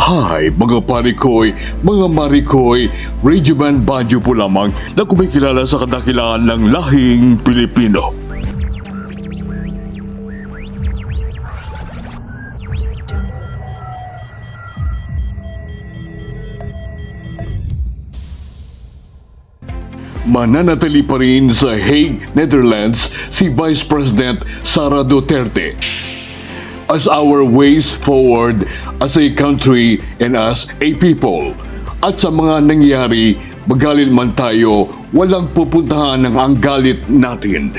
Hi mga parikoy, mga marikoy, Radio Man Baguio po lamang na kumikilala sa kadakilaan ng lahing Pilipino. Mananatili pa rin sa Hague, Netherlands si Vice President Sara Duterte as our ways forward as a country and as a people. At sa mga nangyari, magalit man tayo, walang pupuntahan ng ang galit natin.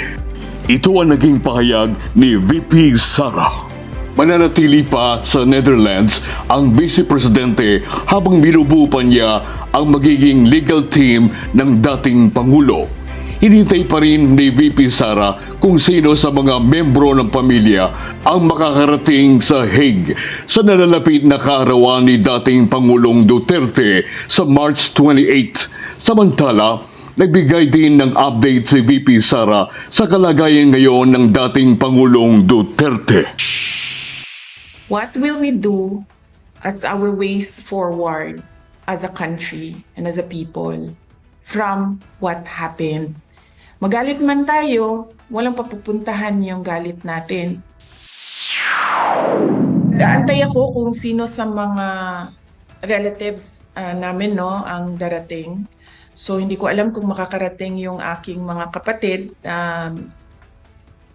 Ito ang naging pahayag ni VP Sara. Mananatili pa sa Netherlands ang Vice Presidente habang binubuo pa niya ang magiging legal team ng dating Pangulo. Hinintay pa rin ni VP Sara kung sino sa mga membro ng pamilya ang makakarating sa Hague sa nalalapit na kaarawan ni dating Pangulong Duterte sa March 28. Samantala, nagbigay din ng update si VP Sara sa kalagayan ngayon ng dating Pangulong Duterte. What will we do as our ways forward as a country and as a people from what happened? Magalit man tayo, walang papupuntahan yung galit natin. Naantay ako kung sino sa mga relatives namin ang darating. So hindi ko alam kung makakarating yung aking mga kapatid.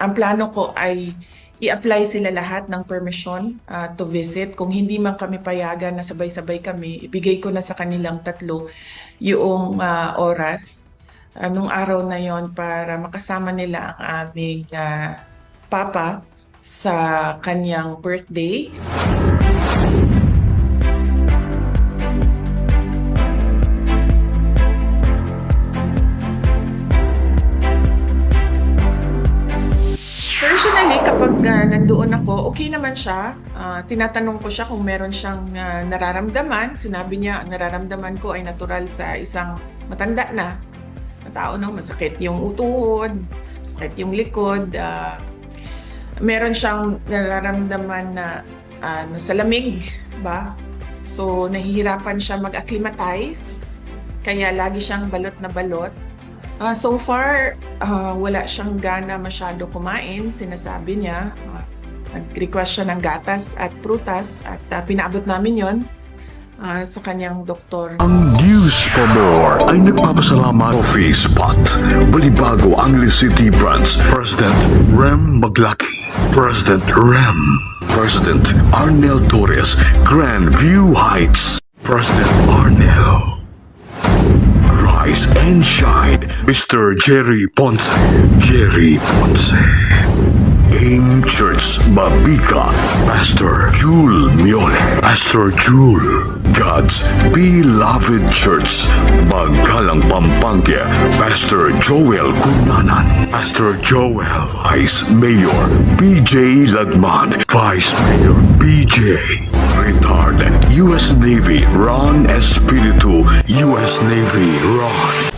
Ang plano ko ay i-apply sila lahat ng permission to visit. Kung hindi man kami payagan na sabay-sabay kami, ibigay ko na sa kanilang tatlo yung oras nung araw na yon para makasama nila ang aming papa sa kanyang birthday. Personally, kapag nandoon ako, okay naman siya. Tinatanong ko siya kung meron siyang nararamdaman. Sinabi niya, ang nararamdaman ko ay natural sa isang matanda na tao, masakit yung utuhod, masakit yung likod. Meron siyang nararamdaman na sa lamig, ba? So, nahihirapan siya mag-acclimatize. Kaya lagi siyang balot na balot. So far, wala siyang gana masyado kumain. Sinasabi niya, nag-request siya ng gatas at prutas at pinaabot namin yon sa kanyang doktor. Ang News for More ay nagpapasalamat Coffee Spot, Balibago, Angeles City Branch, President Rem Maglaki, President Rem, President Arnel Torres, Grand View Heights, President Arnel, Rise and Shine, Mr. Jerry Ponce, Jerry Ponce, AIM Church, Babika, Pastor Jule Miole, Pastor Jule, God's Beloved Church, Bagalang, Pampanga, Pastor Joel Cunanan, Pastor Joel, Vice Mayor PJ Lagman, Vice Mayor PJ, Retired U.S. Navy Ron Espiritu, U.S. Navy Ron,